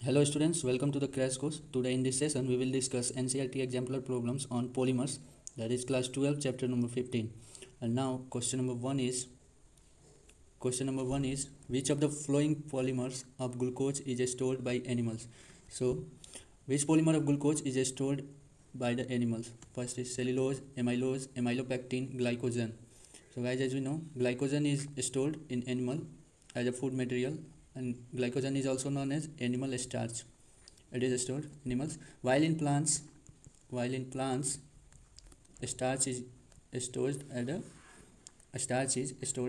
Hello students, welcome to the crash course. Today in this session we will discuss NCERT exemplar problems on polymers, that is class 12 chapter number 15. And now question number 1 is which of the following polymers of glucose is stored by animals? So which polymer of glucose is stored by the animals? First is cellulose, amylose, amylopectin, glycogen. So guys, as we know, glycogen is stored in animal as a food material, and glycogen is also known as animal starch. It is stored in animals, while in plants starch is stored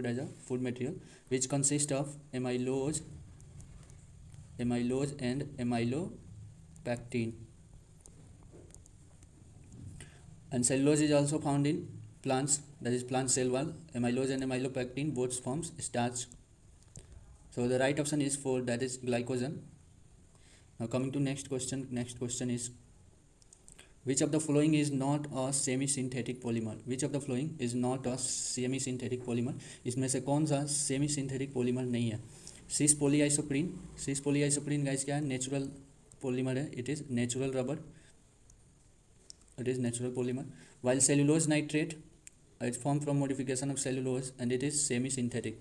as a food material, which consists of amylose and amylopectin. And cellulose is also found in plants, that is plant cell wall. Amylose and amylopectin both forms starch. So the right option is 4, that is glycogen. Now coming to next question is which of the following is not a semi-synthetic polymer? Which of the following is not a semi-synthetic polymer? इसमें से कौन सा semi synthetic polymer नहीं है? सिस पॉलीआइसोप्रीन guys क्या है? Natural polymer है. It is natural rubber, it is natural polymer. While cellulose nitrate, it's formed from modification of cellulose and it is semi-synthetic.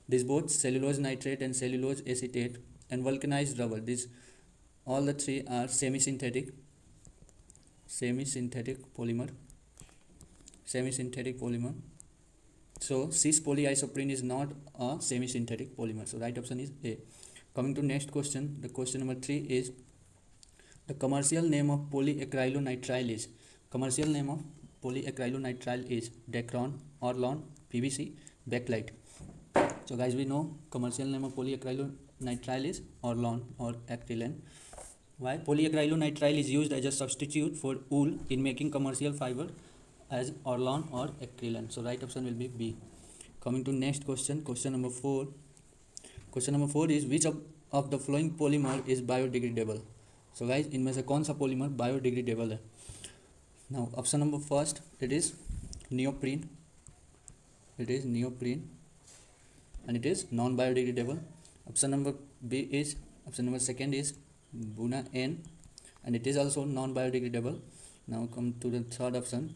This both cellulose nitrate and cellulose acetate and vulcanized rubber, these all the three are semi-synthetic polymer. So cis polyisoprene is not a semi-synthetic polymer. So right option is A. Coming to next question, the question number 3 is the commercial name of polyacrylonitrile is. Commercial name of polyacrylonitrile is Dacron, Orlon, PVC, Bakelite. So guys, we know commercial name of polyacrylonitrile is Orlon or acrylan. Why? Polyacrylonitrile is used as a substitute for wool in making commercial fiber as Orlon or acrylan. So right option will be B. Coming to next question, question number 4. Question number 4 is which of the following polymer is biodegradable? So guys, इनमें से कौन सा polymer biodegradable है? Now option number first, it is neoprene. It is neoprene and it is non-biodegradable. Option number second is Buna N and it is also non-biodegradable. Now come to the third option,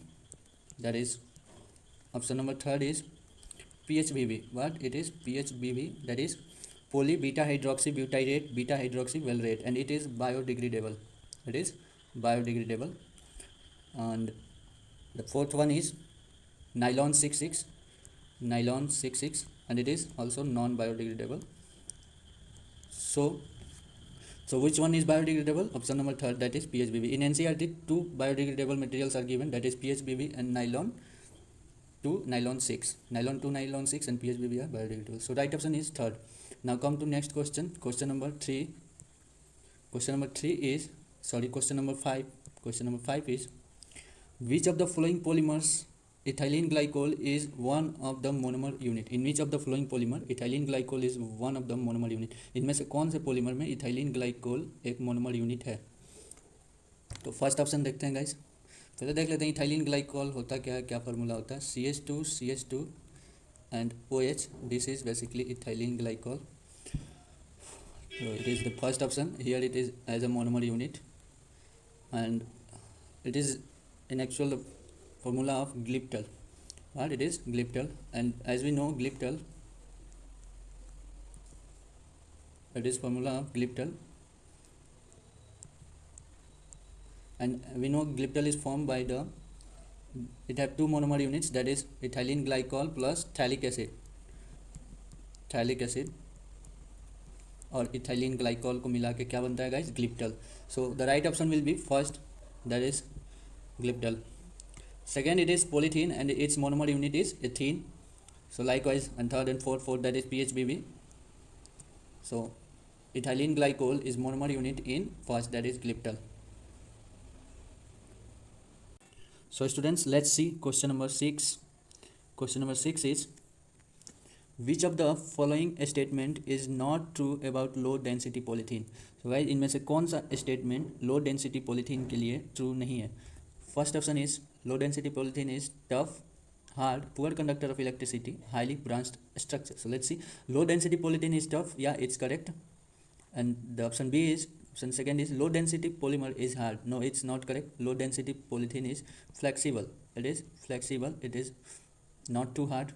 that is option number third is PHBV. What it is? PHBV, that is poly beta hydroxybutyrate beta hydroxyvalerate, and it is biodegradable. And the fourth one is nylon 66, and it is also non-biodegradable. So which one is biodegradable? Option number third, that is PHBV. In NCERT, two biodegradable materials are given, that is PHBV and nylon 2 nylon 6 and PHBV are biodegradable. So right option is third. Now come to next question, question number 5. Question number 5 is which of the following polymers ethylene glycol is one of the monomer unit? In which of the following polymer ethylene glycol is one of the monomer unit? इनमें से कौन से polymer में ethylene glycol एक monomer unit है? तो first option देखते हैं गाइस. पहले देख लेते हैं इथाइलिन ग्लाइकोल होता क्या है, क्या फार्मूला होता है. CH2 and OH. This is basically ethylene glycol. So it is the first option. Here it is as a monomer unit, and it is in actual formula of Gliptal. What it is? Gliptal. And as we know, Gliptal, it is formula of Gliptal, and we know Gliptal is formed by it have two monomer units, that is ethylene glycol plus phthalic acid और ethylene glycol को मिला के क्या बनता है guys? Glyptal. So the right option will be first, that is glyptal. Second, it is polythene and its monomer unit is ethene. So likewise, and third and fourth, that is PHBV. So ethylene glycol is monomer unit in first, that is Gliptal. So students, let's see question number 6. Question number 6 is which of the following statement is not true about low density polythene? So guys, इनमें से कौन सा statement low density polythene के लिए true नहीं है? First option is low density polythene is tough, hard, poor conductor of electricity, highly branched structure. So let's see, low density polythene is tough. Yeah, it's correct. And the option B is Option second is low density polymer is hard. No, it's not correct. Low density polythene is flexible. It is flexible. It is not too hard.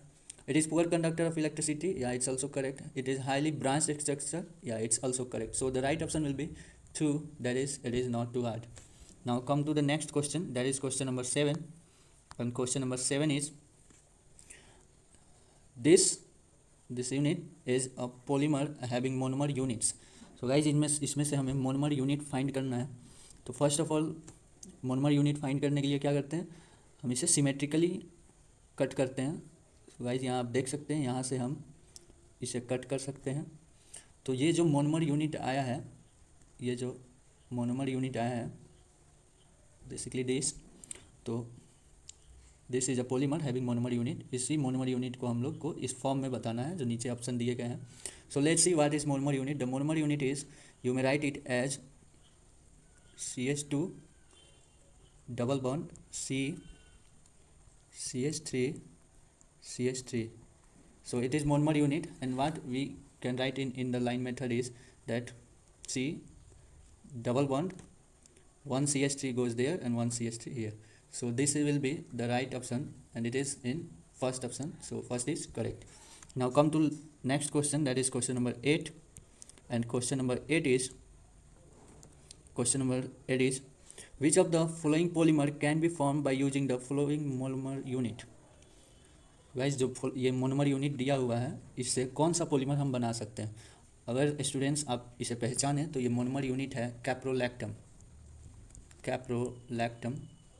It is poor conductor of electricity. Yeah, it's also correct. It is highly branched structure. Yeah, it's also correct. So the right option will be 2. That is, it is not too hard. Now come to the next question. That is question number 7. And question number 7 is this unit is a polymer having monomer units. So guys, इसमें से हमें monomer unit find करना है. तो first of all monomer unit find करने के लिए क्या करते हैं, हम इसे सिमेट्रिकली कट करते हैं. तो गाइज यहाँ आप देख सकते हैं, यहाँ से हम इसे कट कर सकते हैं. तो ये जो मोनोमर यूनिट आया है, ये जो मोनोमर यूनिट आया है basically this is a polymer having monomer unit. इसी मोनोमर यूनिट को हम लोग को इस फॉर्म में बताना है जो नीचे ऑप्शन दिए गए हैं. So let's see what is monomer unit. The monomer unit is, you may write it as CH2 double bond CH3. So it is monomer unit, and what we can write in the line method is that C double bond, one CH3 goes there and one CH3 here. So this will be the right option, and it is in first option. So first is correct. Now come to next question, that is question number 8. And question number 8 is which of the following polymer can be formed by using the following monomer unit. Guys जो ये monomer unit दिया हुआ है, इससे कौन सा polymer हम बना सकते हैं. अगर स्टूडेंट्स आप इसे पहचानें तो ये मोनोमर यूनिट है caprolactam.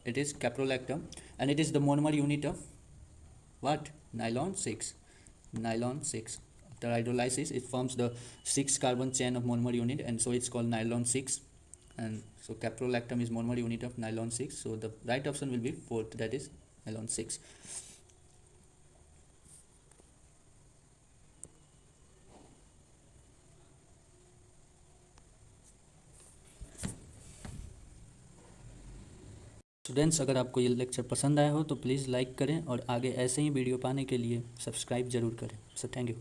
It is caprolactam, and it is the monomer unit of what, nylon 6. After hydrolysis it forms the 6 carbon chain of monomer unit, and so it's called nylon 6. And so caprolactam is monomer unit of nylon 6. So the right option will be 4th, that is nylon 6. Students, अगर आपको ये lecture पसंद आया हो तो please like करें, और आगे ऐसे ही वीडियो पाने के लिए सब्सक्राइब ज़रूर करें. So thank you.